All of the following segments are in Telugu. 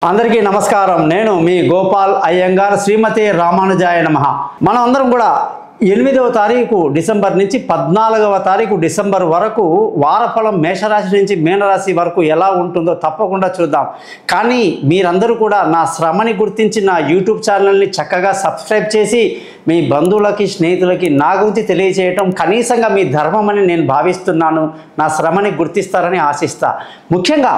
అందరికీ నమస్కారం. నేను మీ గోపాల్ అయ్యంగార్. శ్రీమతి రామానుజాయ నమః. మనం అందరం కూడా 8వ తారీఖు డిసెంబర్ నుంచి 14వ తారీఖు డిసెంబర్ వరకు వారఫలం మేషరాశి నుంచి మీనరాశి వరకు ఎలా ఉంటుందో తప్పకుండా చూద్దాం. కానీ మీరందరూ కూడా నా శ్రమని గుర్తించి నా యూట్యూబ్ ఛానల్ని చక్కగా సబ్స్క్రైబ్ చేసి మీ బంధువులకి స్నేహితులకి నా గురించి తెలియజేయటం కనీసంగా మీ ధర్మం అని నేను భావిస్తున్నాను. నా శ్రమని గుర్తిస్తారని ఆశిస్తా. ముఖ్యంగా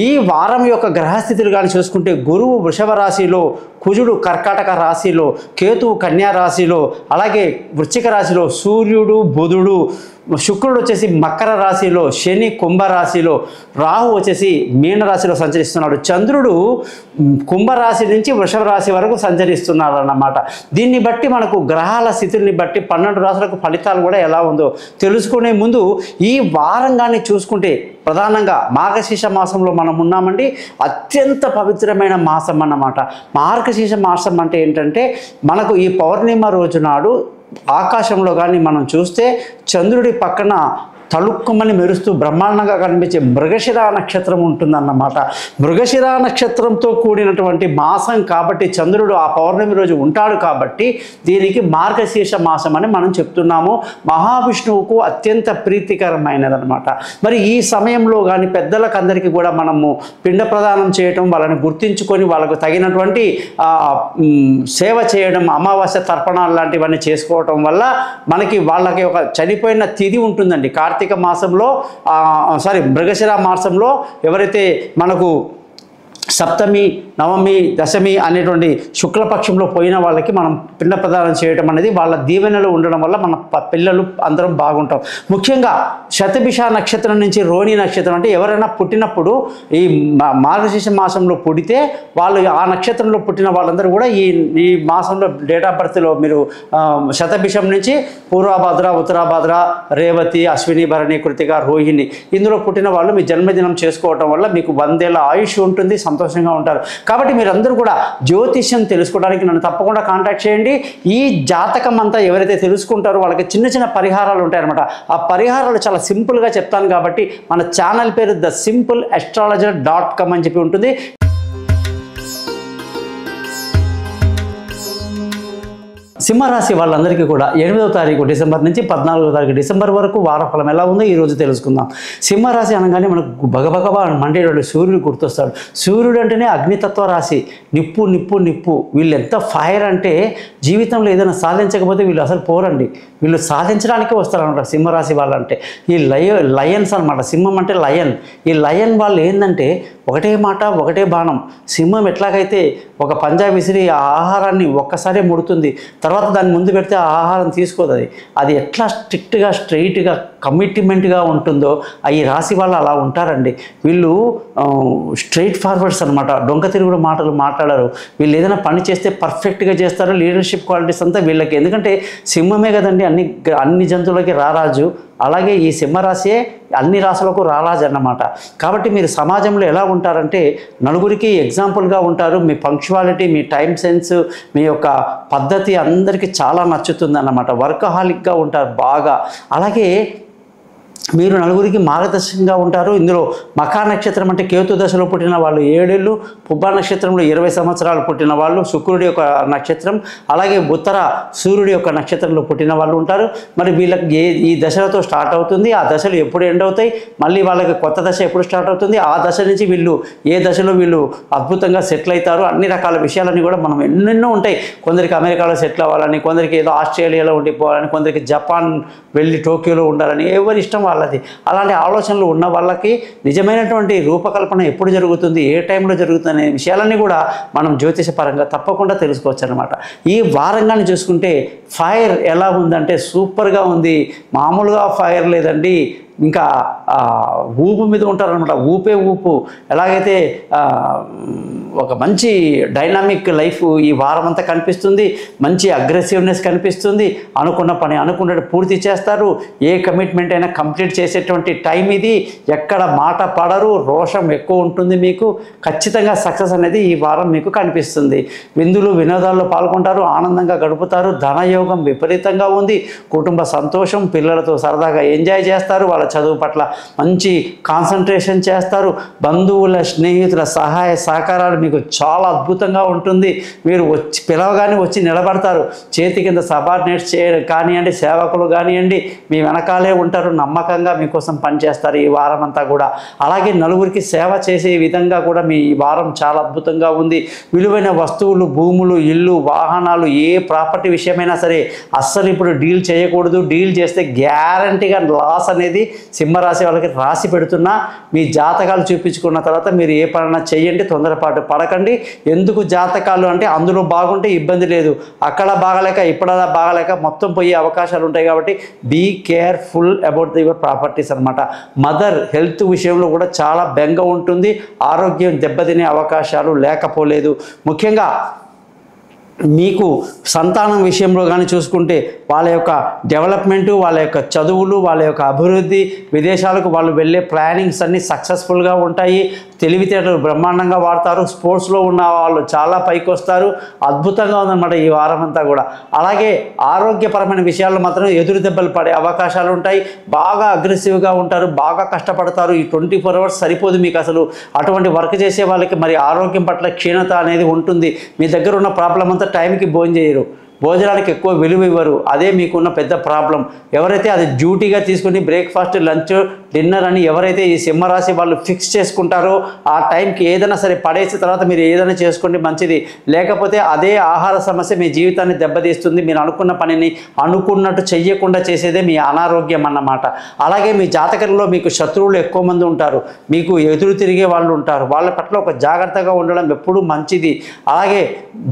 ఈ వారం యొక్క గ్రహస్థితులు కానీ చూసుకుంటే గురువు వృషభ రాశిలో, కుజుడు కర్కాటక రాశిలో, కేతువు కన్యా రాశిలో, అలాగే వృశ్చిక రాశిలో సూర్యుడు, బుధుడు, శుక్రుడు వచ్చేసి మకర రాశిలో, శని కుంభరాశిలో, రాహు వచ్చేసి మీనరాశిలో సంచరిస్తున్నాడు, చంద్రుడు కుంభరాశి నుంచి వృషభ రాశి వరకు సంచరిస్తున్నాడు అన్నమాట. దీన్ని బట్టి మనకు గ్రహాల స్థితుల్ని బట్టి 12 రాశులకు ఫలితాలు కూడా ఎలా ఉందో తెలుసుకునే ముందు ఈ వారంగాన్ని చూసుకుంటే ప్రధానంగా మార్గశీర్ష మాసంలో మనం ఉన్నామండి. అత్యంత పవిత్రమైన మాసం అన్నమాట. మార్గశీర్ష మాసం అంటే ఏంటంటే మనకు ఈ పౌర్ణిమ రోజు నాడు ఆకాశంలో కానీ మనం చూస్తే చంద్రుడి పక్కన తళుక్కుమని మెరుస్తూ బ్రహ్మాండంగా కనిపించే మృగశిర నక్షత్రం ఉంటుందన్నమాట. మృగశిర నక్షత్రంతో కూడినటువంటి మాసం కాబట్టి చంద్రుడు ఆ పౌర్ణమి రోజు ఉంటాడు కాబట్టి దీనికి మార్గశీర్ష మాసం అని మనం చెప్తున్నాము. మహావిష్ణువుకు అత్యంత ప్రీతికరమైనదన్నమాట. మరి ఈ సమయంలో కానీ పెద్దలకు అందరికీ కూడా మనము పిండ ప్రదానం చేయటం, వాళ్ళని గుర్తించుకొని వాళ్ళకు తగినటువంటి సేవ చేయడం, అమావాస్య తర్పణాలు లాంటివన్నీ చేసుకోవటం వల్ల మనకి వాళ్ళకి ఒక చనిపోయిన తిథి ఉంటుందండి. కార్తీక మాసంలో మృగశిర మాసంలో ఎవరైతే మనకు సప్తమి, నవమి, దశమి అనేటువంటి శుక్లపక్షంలో పోయిన వాళ్ళకి మనం పిండ ప్రదానం చేయడం అనేది వాళ్ళ దీవెనలు ఉండడం వల్ల మన పిల్లలు అందరం బాగుంటాం. ముఖ్యంగా శతభిష నక్షత్రం నుంచి రోహిణి నక్షత్రం అంటే ఎవరైనా పుట్టినప్పుడు ఈ మార్గశీర్ష మాసంలో పుడితే వాళ్ళు ఆ నక్షత్రంలో పుట్టిన వాళ్ళందరూ కూడా ఈ మాసంలో డేట్ ఆఫ్ బర్త్లో మీరు శతభిషం నుంచి పూర్వభద్ర, ఉత్తరాభద్ర, రేవతి, అశ్విని, భరణి, కృతిక, రోహిణి ఇందులో పుట్టిన వాళ్ళు మీ జన్మదినం చేసుకోవటం వల్ల మీకు 100 ఏళ్ల ఆయుష్ ఉంటుంది, సంతోషంగా ఉంటారు. కాబట్టి మీరందరూ కూడా జ్యోతిష్యం తెలుసుకోవడానికి నన్ను తప్పకుండా కాంటాక్ట్ చేయండి. ఈ జాతకం అంతా ఎవరైతే తెలుసుకుంటారో వాళ్ళకి చిన్న చిన్న పరిహారాలు ఉంటాయన్నమాట. ఆ పరిహారాలు చాలా సింపుల్గా చెప్తాను కాబట్టి మన ఛానల్ పేరు thesimpleastrologer.com అని చెప్పి ఉంటుంది. సింహరాశి వాళ్ళందరికీ కూడా 8వ తారీఖు డిసెంబర్ నుంచి 14వ తారీఖు డిసెంబర్ వరకు వారఫలం ఎలా ఉందో ఈరోజు తెలుసుకుందాం. సింహరాశి అనగానే మనకు భగభగవా మండేవాడు సూర్యుడు గుర్తొస్తాడు. సూర్యుడు అంటేనే అగ్నితత్వ రాశి. నిప్పు నిప్పు నిప్పు. వీళ్ళు ఎంత ఫైర్ అంటే జీవితంలో ఏదైనా సాధించకపోతే వీళ్ళు అసలు పోరండి. వీళ్ళు సాధించడానికే వస్తారనమాట సింహరాశి వాళ్ళంటే. ఈ లయన్స్ అనమాట. సింహం అంటే లయన్. ఈ లయన్ వాళ్ళు ఏంటంటే ఒకటే మాట ఒకటే బాణం. సింహం ఎట్లాగైతే ఒక పంజా విసిరి ఆ ఆహారాన్ని ఒక్కసారే ముడుతుంది, తర్వాత దాన్ని ముందు పెడితే ఆ ఆహారం తీసుకోదు. అది ఎట్లా స్ట్రిక్ట్గా స్ట్రైట్గా కమిట్మెంట్గా ఉంటుందో ఈ రాశి వాళ్ళు అలా ఉంటారండి. వీళ్ళు స్ట్రైట్ ఫార్వర్డ్స్ అనమాట. డొంక తిరుగుడు మాటలు మాట్లాడరు. వీళ్ళు ఏదైనా పని చేస్తే పర్ఫెక్ట్గా చేస్తారు. లీడర్షిప్ క్వాలిటీస్ అంతా వీళ్ళకి. ఎందుకంటే సింహమే కదండి అన్ని జంతువులకి రారాజు. అలాగే ఈ సింహరాశియే అన్ని రాశులకు రారాజు అన్నమాట. కాబట్టి మీరు సమాజంలో ఎలా ఉంటారంటే నలుగురికి ఎగ్జాంపుల్గా ఉంటారు. మీ పంక్చువాలిటీ, మీ టైం సెన్స్, మీ యొక్క పద్ధతి అందరికీ చాలా నచ్చుతుంది అన్నమాట. వర్కహాలిక్గా ఉంటారు బాగా. అలాగే మీరు నలుగురికి మార్గదర్శకంగా ఉంటారు. ఇందులో మఖా నక్షత్రం అంటే కేతు దశలో పుట్టిన వాళ్ళు 7 ఏళ్ళు, పుబ్బ నక్షత్రంలో 20 సంవత్సరాలు పుట్టిన వాళ్ళు శుక్రుడి యొక్క నక్షత్రం, అలాగే ఉత్తర సూర్యుడి యొక్క నక్షత్రంలో పుట్టిన వాళ్ళు ఉంటారు. మరి వీళ్ళకి ఈ దశలతో స్టార్ట్ అవుతుంది, ఆ దశలు ఎప్పుడు ఎండ్ అవుతాయి, మళ్ళీ వాళ్ళకి కొత్త దశ ఎప్పుడు స్టార్ట్ అవుతుంది, ఆ దశ నుంచి వీళ్ళు ఏ దశలో వీళ్ళు అద్భుతంగా సెటిల్ అవుతారు, అన్ని రకాల విషయాలన్నీ కూడా మనం ఎన్నెన్నో ఉంటాయి. కొందరికి అమెరికాలో సెటిల్ అవ్వాలని, కొందరికి ఏదో ఆస్ట్రేలియాలో ఉండిపోవాలని, కొందరికి జపాన్ వెళ్ళి టోక్యోలో ఉండాలని, ఎవరి ఇష్టం వాళ్ళది. అలాంటి ఆలోచనలు ఉన్న వాళ్ళకి నిజమైనటువంటి రూపకల్పన ఎప్పుడు జరుగుతుంది, ఏ టైంలో జరుగుతుంది అనే విషయాలన్నీ కూడా మనం జ్యోతిషపరంగా తప్పకుండా తెలుసుకోవచ్చు అనమాట. ఈ వారంగాన్ని చూసుకుంటే ఫైర్ ఎలా ఉందంటే సూపర్గా ఉంది. మామూలుగా ఫైర్ లేదండి, ఇంకా ఊపు మీద ఉంటారనమాట. ఊపే ఊపు. ఎలాగైతే ఒక మంచి డైనామిక్ లైఫ్ ఈ వారం అంతా కనిపిస్తుంది. మంచి అగ్రెసివ్నెస్ కనిపిస్తుంది. అనుకున్న పని అనుకున్నట్టు పూర్తి చేస్తారు. ఏ కమిట్మెంట్ అయినా కంప్లీట్ చేసేటువంటి టైం ఇది. ఎక్కడ మాట పడరు. రోషం ఎక్కువ ఉంటుంది మీకు. ఖచ్చితంగా సక్సెస్ అనేది ఈ వారం మీకు కనిపిస్తుంది. విందులు వినోదాల్లో పాల్గొంటారు. ఆనందంగా గడుపుతారు. ధనయోగం విపరీతంగా ఉంది. కుటుంబ సంతోషం, పిల్లలతో సరదాగా ఎంజాయ్ చేస్తారు. వాళ్ళ చదువు పట్ల మంచి కాన్సంట్రేషన్ చేస్తారు. బంధువుల స్నేహితుల సహాయ సహకారాలు మీకు చాలా అద్భుతంగా ఉంటుంది. మీరు వచ్చి పిలవగానే వచ్చి నిలబడతారు. చేతి కింద సబార్డినేట్స్ కానివ్వండి, సేవకులు కానివ్వండి, మీ వెనకాలే ఉంటారు. నమ్మకంగా మీకోసం పనిచేస్తారు ఈ వారం అంతా కూడా. అలాగే నలుగురికి సేవ చేసే విధంగా కూడా మీ వారం చాలా అద్భుతంగా ఉంది. విలువైన వస్తువులు, భూములు, ఇల్లు, వాహనాలు, ఏ ప్రాపర్టీ విషయమైనా సరే అస్సలు ఇప్పుడు డీల్ చేయకూడదు. డీల్ చేస్తే గ్యారంటీగా లాస్ అనేది సింహరాశి వాళ్ళకి రాసి పెడుతున్నా. మీ జాతకాలు చూపించుకున్న తర్వాత మీరు ఏ పనైనా చేయండి, తొందరపాటు పడకండి. ఎందుకు జాతకాలు అంటే అందులో బాగుంటే ఇబ్బంది లేదు, అక్కడ బాగలేక ఇక్కడ బాగలేక మొత్తం పోయే అవకాశాలు ఉంటాయి. కాబట్టి be careful about your properties అనమాట. మదర్ హెల్త్ విషయంలో కూడా చాలా బెంగ ఉంటుంది. ఆరోగ్యం దెబ్బతినే అవకాశాలు లేకపోలేదు. ముఖ్యంగా మీకు సంతానం విషయంలో కానీ చూసుకుంటే వాళ్ళ యొక్క డెవలప్మెంటు, వాళ్ళ యొక్క చదువులు, వాళ్ళ యొక్క అభివృద్ధి, విదేశాలకు వాళ్ళు వెళ్ళే ప్లానింగ్స్ అన్నీ సక్సెస్ఫుల్గా ఉంటాయి. తెలివితేటలు బ్రహ్మాండంగా వాడతారు. స్పోర్ట్స్లో ఉన్న వాళ్ళు చాలా పైకి వస్తారు. అద్భుతంగా ఉందన్నమాట ఈ వారం అంతా కూడా. అలాగే ఆరోగ్యపరమైన విషయాల్లో మాత్రం ఎదురు దెబ్బలు పడే అవకాశాలు ఉంటాయి. బాగా అగ్రెసివ్గా ఉంటారు, బాగా కష్టపడతారు. ఈ 24 hours సరిపోదు మీకు అసలు. అటువంటి వర్క్ చేసే వాళ్ళకి మరి ఆరోగ్యం పట్ల క్షీణత అనేది ఉంటుంది. మీ దగ్గర ఉన్న ప్రాబ్లం అంతా టైంకి భోజనం చేయరు, భోజనానికి ఎక్కువ విలువ ఇవ్వరు. అదే మీకున్న పెద్ద ప్రాబ్లం. ఎవరైతే అది డ్యూటీగా తీసుకుని బ్రేక్ఫాస్ట్, లంచ్, డిన్నర్ అని ఎవరైతే ఈ సింహరాశి వాళ్ళు ఫిక్స్ చేసుకుంటారో ఆ టైంకి ఏదైనా సరే పడేసిన తర్వాత మీరు ఏదైనా చేసుకోండి మంచిది. లేకపోతే అదే ఆహార సమస్య మీ జీవితాన్ని దెబ్బతీస్తుంది. మీరు అనుకున్న పనిని అనుకున్నట్టు చెయ్యకుండా చేసేదే మీ అనారోగ్యం అన్నమాట. అలాగే మీ జాతకంలో మీకు శత్రువులు ఎక్కువ మంది ఉంటారు, మీకు ఎదురు తిరిగే వాళ్ళు ఉంటారు. వాళ్ళ పట్ల ఒక జాగ్రత్తగా ఉండడం ఎప్పుడూ మంచిది. అలాగే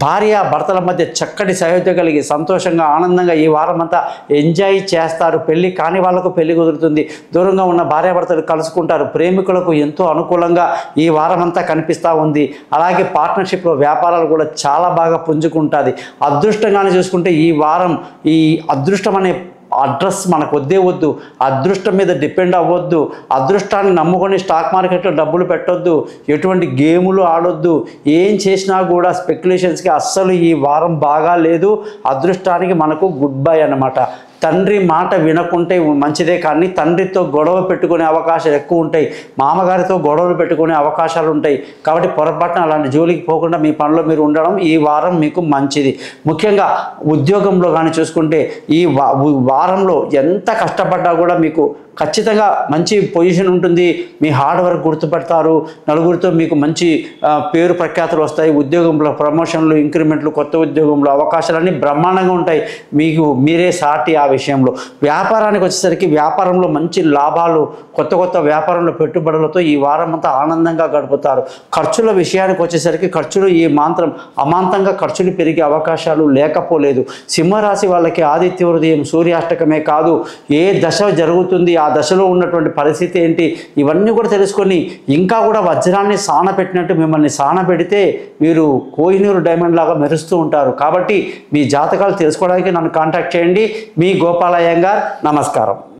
భార్య భర్తల మధ్య చక్కటి సయోధ్య కలిగి సంతోషంగా ఆనందంగా ఈ వారం అంతా ఎంజాయ్ చేస్తారు. పెళ్లి కాని వాళ్ళకు పెళ్లి కుదురుతుంది. దూరంగా ఉన్న భార్యాభర్తలు కలుసుకుంటారు. ప్రేమికులకు ఎంతో అనుకూలంగా ఈ వారం అంతా కనిపిస్తూ ఉంది. అలాగే పార్ట్నర్షిప్లో వ్యాపారాలు కూడా చాలా బాగా పుంజుకుంటుంది. అదృష్టంగానే చూసుకుంటే ఈ వారం ఈ అదృష్టం అనే అడ్రస్ మనకు వద్దే వద్దు. అదృష్టం మీద డిపెండ్ అవ్వద్దు. అదృష్టాన్ని నమ్ముకొని స్టాక్ మార్కెట్లో డబ్బులు పెట్టొద్దు. ఎటువంటి గేములు ఆడొద్దు. ఏం చేసినా కూడా స్పెక్యులేషన్స్కి అస్సలు ఈ వారం బాగా లేదు. అదృష్టానికి మనకు గుడ్ బై అన్నమాట. తండ్రి మాట వినకుంటే మంచిదే, కానీ తండ్రితో గొడవ పెట్టుకునే అవకాశాలు ఎక్కువ ఉంటాయి. మామగారితో గొడవలు పెట్టుకునే అవకాశాలు ఉంటాయి. కాబట్టి పొరపాటున అలాంటి జోలికి పోకుండా మీ పనిలో మీరు ఉండడం ఈ వారం మీకు మంచిది. ముఖ్యంగా ఉద్యోగంలో కానీ చూసుకుంటే ఈ వారంలో ఎంత కష్టపడ్డా కూడా మీకు ఖచ్చితంగా మంచి పొజిషన్ ఉంటుంది. మీ హార్డ్ వర్క్ గుర్తుపెడతారు. నలుగురితో మీకు మంచి పేరు ప్రఖ్యాతులు వస్తాయి. ఉద్యోగంలో ప్రమోషన్లు, ఇంక్రిమెంట్లు, కొత్త ఉద్యోగంలో అవకాశాలన్నీ బ్రహ్మాండంగా ఉంటాయి. మీకు మీరే సాటి ఆ విషయంలో. వ్యాపారానికి వచ్చేసరికి వ్యాపారంలో మంచి లాభాలు, కొత్త వ్యాపారంలో పెట్టుబడులతో ఈ వారం అంతా ఆనందంగా గడుపుతారు. ఖర్చుల విషయానికి వచ్చేసరికి ఖర్చులు ఈ అమాంతంగా ఖర్చులు పెరిగే అవకాశాలు లేకపోలేదు. సింహరాశి వాళ్ళకి ఆదిత్య హృదయం, సూర్యాష్టకమే కాదు, ఏ దశ జరుగుతుంది, ఆ దశలో ఉన్నటువంటి పరిస్థితి ఏంటి, ఇవన్నీ కూడా తెలుసుకొని ఇంకా కూడా వజ్రాన్ని సానపెట్టినట్టు మిమ్మల్ని సానపెడితే మీరు కోహినూరు డైమండ్ లాగా మెరుస్తూ ఉంటారు. కాబట్టి మీ జాతకాలు తెలుసుకోవడానికి నన్ను కాంటాక్ట్ చేయండి. మీ గోపాల్ అయ్యంగార్. నమస్కారం.